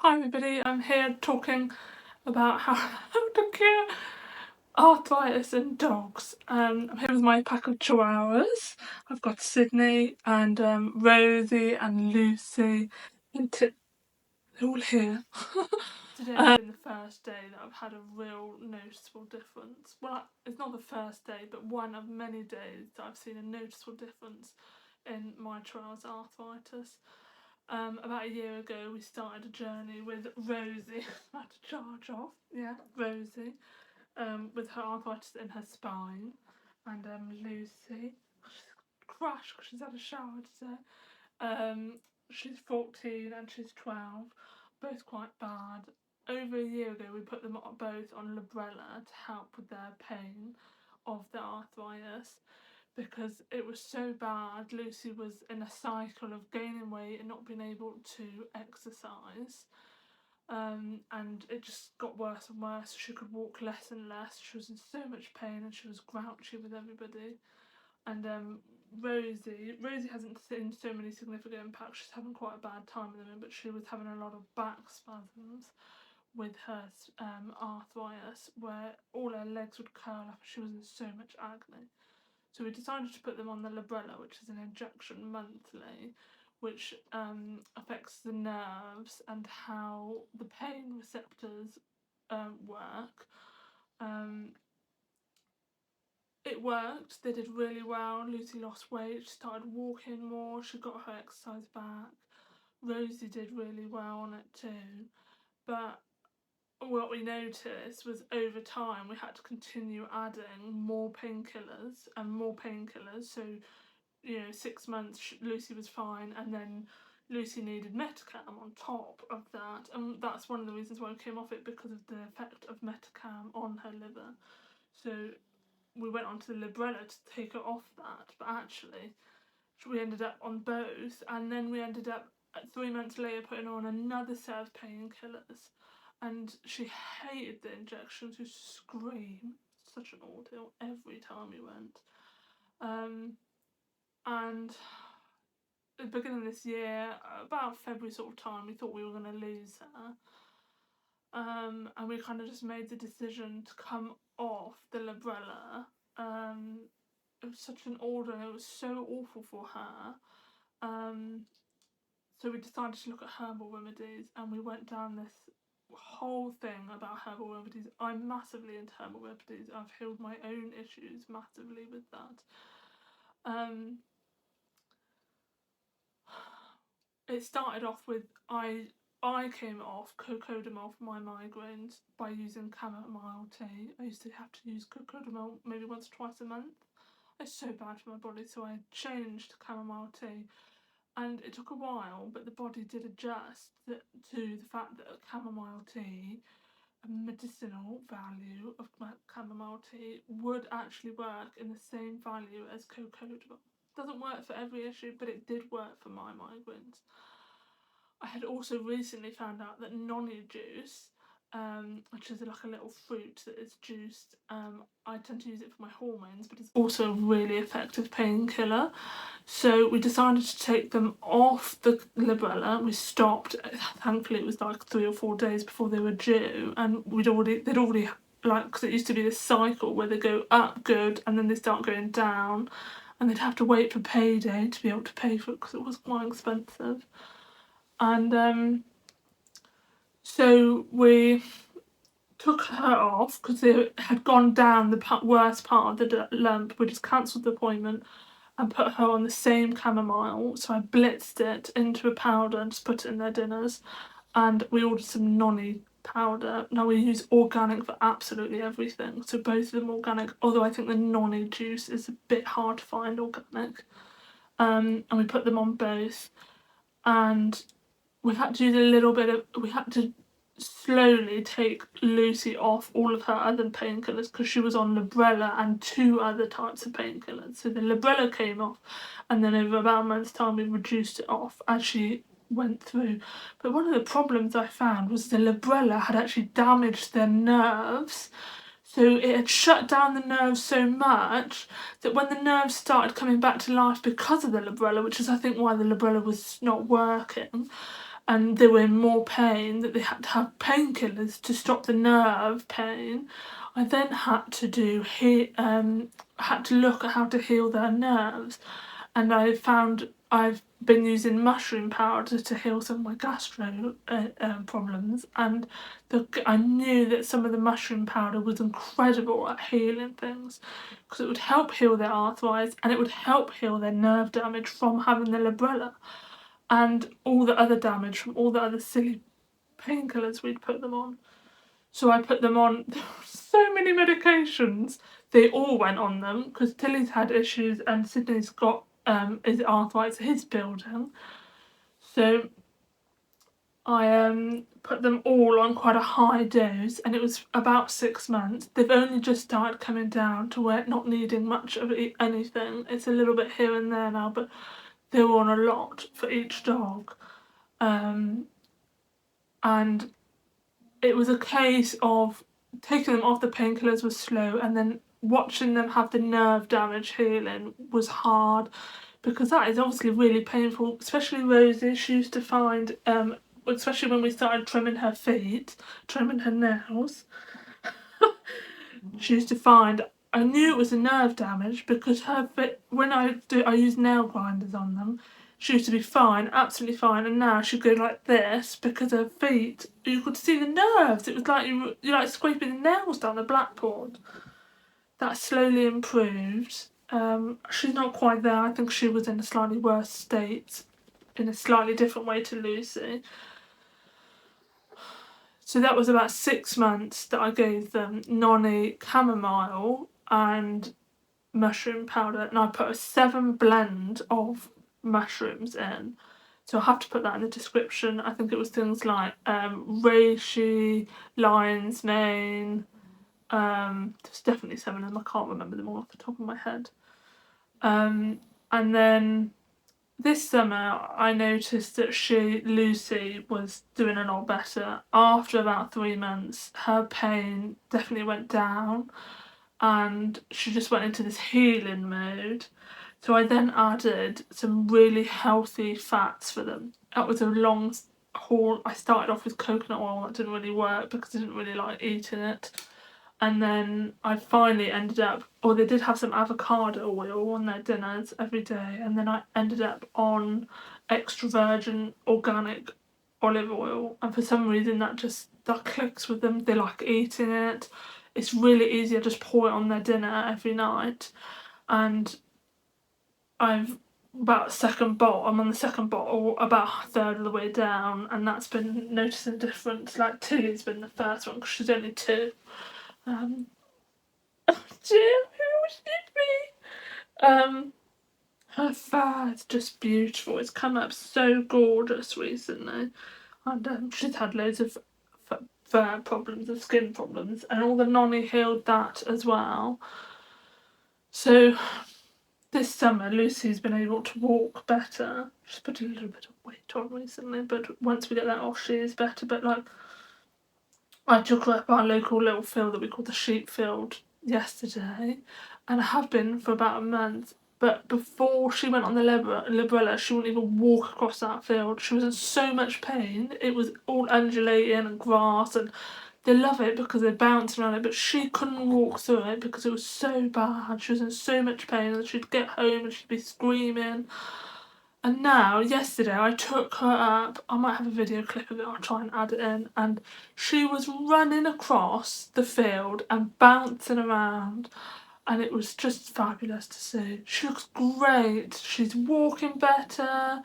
Hi everybody, I'm here talking about how to cure arthritis in dogs. I'm here with my pack of Chihuahuas. I've got Sydney and Rosie and Lucy and they're all here. Today has been the first day that I've had a real noticeable difference. Well, it's not the first day, but one of many days that I've seen a noticeable difference in my Chihuahua's arthritis. About a year ago we started a journey with Rosie, I had to charge off, yeah, Rosie, with her arthritis in her spine, and Lucy, she's crashed because she's had a shower today. She's 14 and she's 12, both quite bad. Over a year ago we put them both on Librela to help with their pain of the arthritis, because it was so bad. Lucy was in a cycle of gaining weight and not being able to exercise, and it just got worse and worse. She could walk less and less. She was in so much pain and she was grouchy with everybody. And Rosie hasn't seen so many significant impacts. She's having quite a bad time at the moment, but she was having a lot of back spasms with her arthritis, where all her legs would curl up. She was in so much agony. So we decided to put them on the Librela, which is an injection monthly, which affects the nerves and how the pain receptors work. It worked, they did really well. Lucy lost weight, she started walking more, she got her exercise back. Rosie did really well on it too. But what we noticed was over time we had to continue adding more painkillers and more painkillers. So, 6 months Lucy was fine, and then Lucy needed Metacam on top of that, and that's one of the reasons why we came off it, because of the effect of Metacam on her liver. So we went on to the Librela to take her off that, but actually we ended up on both, and then we ended up 3 months later putting her on another set of painkillers. And she hated the injections, she screamed. Such an ordeal every time we went. And at the beginning of this year, about February sort of time, we thought we were going to lose her. And we kind of just made the decision to come off the Librela. It was such an ordeal, it was so awful for her. So we decided to look at Herbal Remedies, and we went down this whole thing about Herbal Remedies. I'm massively into Herbal Remedies. I've healed my own issues massively with that. It started off with I came off cocodamol for my migraines by using chamomile tea. I used to have to use cocodamol maybe once or twice a month. It's so bad for my body, so I changed to chamomile tea. And it took a while, but the body did adjust to the fact that chamomile tea, a medicinal value of chamomile tea, would actually work in the same value as cocodamol. Doesn't work for every issue, but it did work for my migraines. I had also recently found out that Noni juice, which is like a little fruit that is juiced, I tend to use it for my hormones, but it's also a really effective painkiller. So we decided to take them off the Librela. We stopped. Thankfully, it was like 3 or 4 days before they were due, and they'd already like, because it used to be this cycle where they go up good and then they start going down, and they'd have to wait for payday to be able to pay for it because it was quite expensive. And so we took her off because they had gone down the worst part of the lump. We just cancelled the appointment and put her on the same chamomile. So I blitzed it into a powder and just put it in their dinners. And we ordered some Noni powder. Now we use organic for absolutely everything. So both of them organic, although I think the Noni juice is a bit hard to find organic. And we put them on both. And we had to do we had to slowly take Lucy off all of her other painkillers because she was on Librela and 2 other types of painkillers. So the Librela came off, and then over about a month's time we reduced it off as she went through. But one of the problems I found was the Librela had actually damaged their nerves. So it had shut down the nerves so much that when the nerves started coming back to life because of the Librela, which is I think why the Librela was not working, and they were in more pain, that they had to have painkillers to stop the nerve pain. I then had to look at how to heal their nerves, and I found I've been using mushroom powder to heal some of my gastro problems, and I knew that some of the mushroom powder was incredible at healing things, because it would help heal their arthritis and it would help heal their nerve damage from having the Librela and all the other damage from all the other silly painkillers we'd put them on. So I put them on so many medications. They all went on them because Tilly's had issues and Sydney's got his arthritis, his building. So I put them all on quite a high dose, and it was about 6 months. They've only just started coming down to where not needing much of anything. It's a little bit here and there now, but they were on a lot for each dog. And it was a case of taking them off the painkillers was slow, and then watching them have the nerve damage healing was hard, because that is obviously really painful, especially Rosie. She used to find, especially when we started trimming her feet, trimming her nails, she used to find, I knew it was a nerve damage because her feet, when I use nail grinders on them, she used to be fine, absolutely fine, and now she'd go like this because her feet, you could see the nerves. It was like you're like scraping the nails down the blackboard. That slowly improved. She's not quite there. I think she was in a slightly worse state, in a slightly different way to Lucy. So that was about 6 months that I gave them Noni chamomile and mushroom powder, and I put a 7 blend of mushrooms in. So I'll have to put that in the description. I think it was things like reishi, lion's mane. There's definitely 7 of them. I can't remember them all off the top of my head. And then this summer I noticed that Lucy was doing a lot better. After about 3 months, her pain definitely went down and she just went into this healing mode. So I then added some really healthy fats for them. That was a long haul. I started off with coconut oil. That didn't really work because I didn't really like eating it. And then I finally ended up, or they did have some avocado oil on their dinners every day, and then I ended up on extra virgin organic olive oil, and for some reason that clicks with them. They like eating it. It's really easy. I just pour it on their dinner every night, and I'm on the second bottle, about a third of the way down, and that's been noticing a difference. Like Tilly's been the first one because she's only 2. Oh dear, who was me? Her fur is just beautiful. It's come up so gorgeous recently, and she's had loads of fur problems and skin problems, and all the Noni healed that as well. So this summer Lucy's been able to walk better. She's put a little bit of weight on recently, but once we get that off she is better. But like, I took her up our local little field that we call the sheep field yesterday, and I have been for about a month. But before she went on the Librela, she wouldn't even walk across that field. She was in so much pain. It was all undulating and grass, and they love it because they bounce around it, but she couldn't walk through it because it was so bad. She was in so much pain, and she'd get home and she'd be screaming. And now, yesterday, I took her up. I might have a video clip of it, I'll try and add it in. And she was running across the field and bouncing around. And it was just fabulous to see. She looks great. She's walking better.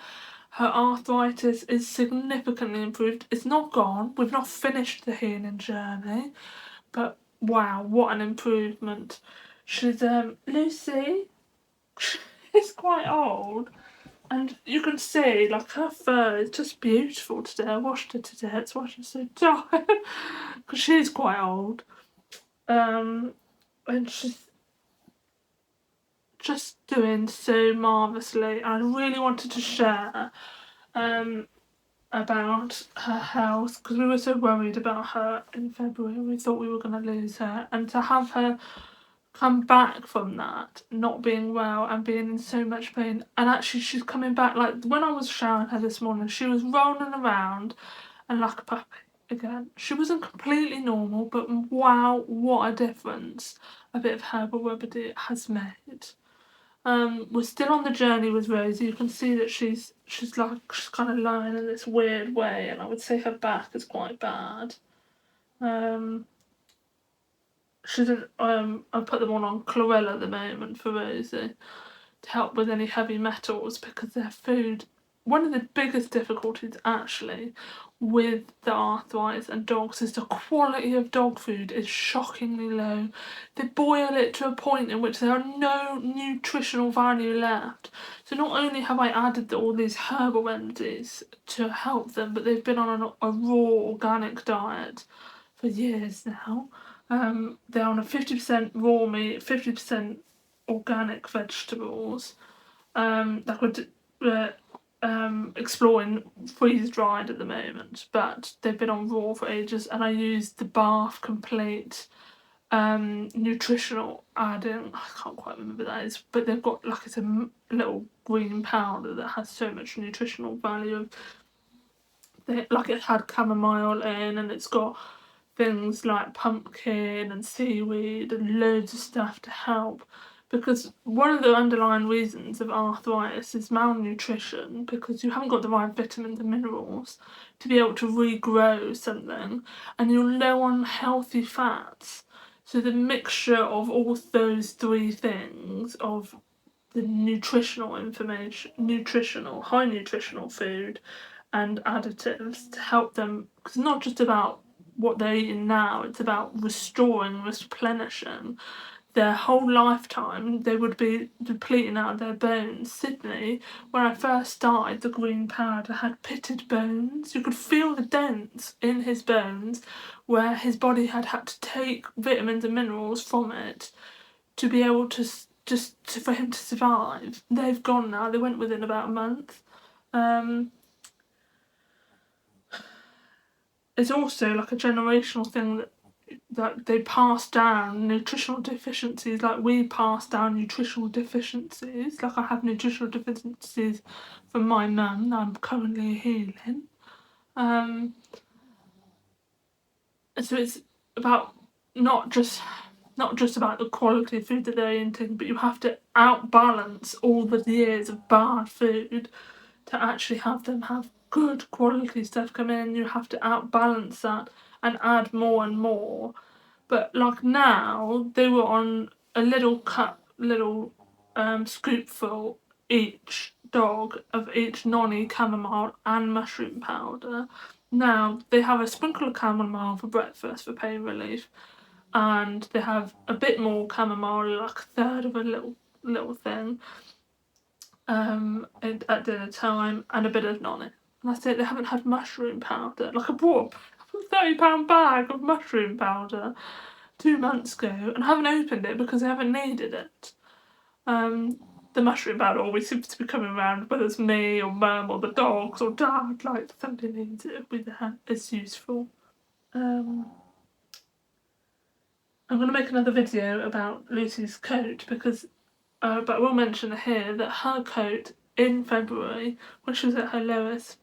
Her arthritis is significantly improved. It's not gone. We've not finished the healing journey. But wow, what an improvement. She's, Lucy, she's quite old. And you can see, like, her fur is just beautiful today. I washed her today. It's why she's so tired. Because she's quite old. And she's just doing so marvellously. I really wanted to share about her health because we were so worried about her in February. We thought we were going to lose her. And to have her come back from that, not being well and being in so much pain. And actually she's coming back, like when I was showering her this morning, she was rolling around and like a puppy again. She wasn't completely normal, but wow, what a difference a bit of Herbal Remedy has made. We're still on the journey with Rosie. You can see that she's kind of lying in this weird way, and I would say her back is quite bad. I put them all on chlorella at the moment for Rosie to help with any heavy metals, because their food, one of the biggest difficulties actually with the arthritis and dogs is the quality of dog food is shockingly low. They boil it to a point in which there are no nutritional value left. So not only have I added all these herbal remedies to help them, but they've been on a raw organic diet for years now. They're on a 50% raw meat, 50% organic vegetables. Exploring freeze-dried at the moment, but they've been on raw for ages, and I used the Barf Complete nutritional add-in. I can't quite remember what that is, but they've got like it's a little green powder that has so much nutritional value. Like it had chamomile in, and it's got things like pumpkin and seaweed and loads of stuff to help, because one of the underlying reasons of arthritis is malnutrition, because you haven't got the right vitamins and minerals to be able to regrow something, and you're low on healthy fats. So the mixture of all those three things, of the nutritional information, high nutritional food and additives to help them, because it's not just about what they're eating now, it's about restoring, replenishing. Their whole lifetime they would be depleting out of their bones. Sydney, when I first started the green powder, had pitted bones. You could feel the dents in his bones where his body had to take vitamins and minerals from it to be able to for him to survive. They've gone now. They went within about a month. It's also like a generational thing that they pass down nutritional deficiencies, like we pass down nutritional deficiencies. Like I have nutritional deficiencies from my mum that I'm currently healing. So it's about not just about the quality of food that they're eating, but you have to outbalance all the years of bad food to actually have them have good quality stuff come in. You have to outbalance that and add more and more. But like now, they were on a little scoopful each dog of each Noni chamomile and mushroom powder. Now they have a sprinkle of chamomile for breakfast for pain relief, and they have a bit more chamomile, like a third of a little thing, at dinner time, and a bit of Noni. And that's it. They haven't had mushroom powder. Like I bought a £30 bag of mushroom powder 2 months ago and haven't opened it because I haven't needed it. The mushroom powder always seems to be coming around, whether it's me or mum or the dogs or dad, like somebody needs it, it'll be there. It's useful. I'm going to make another video about Lucy's coat, because but I will mention here that her coat in February, when she was at her lowest,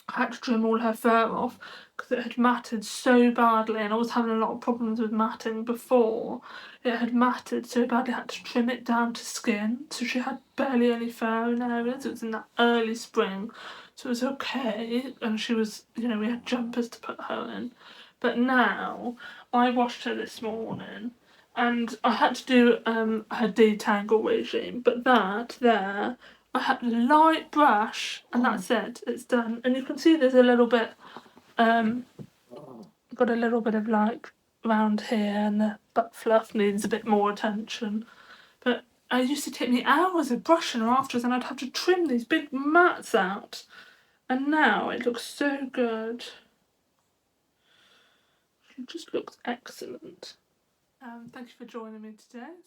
I had to trim all her fur off because it had matted so badly, and I was having a lot of problems with matting before. It had matted so badly I had to trim it down to skin, so she had barely any fur in areas. It was in that early spring, so it was okay, and she was, we had jumpers to put her in. But now, I washed her this morning, and I had to do her detangle regime, but that there, I had a light brush and that's it, it's done. And you can see there's a little bit, got a little bit of like around here, and the butt fluff needs a bit more attention. But it used to take me hours of brushing her afterwards, and I'd have to trim these big mats out. And now it looks so good. It just looks excellent. Thank you for joining me today.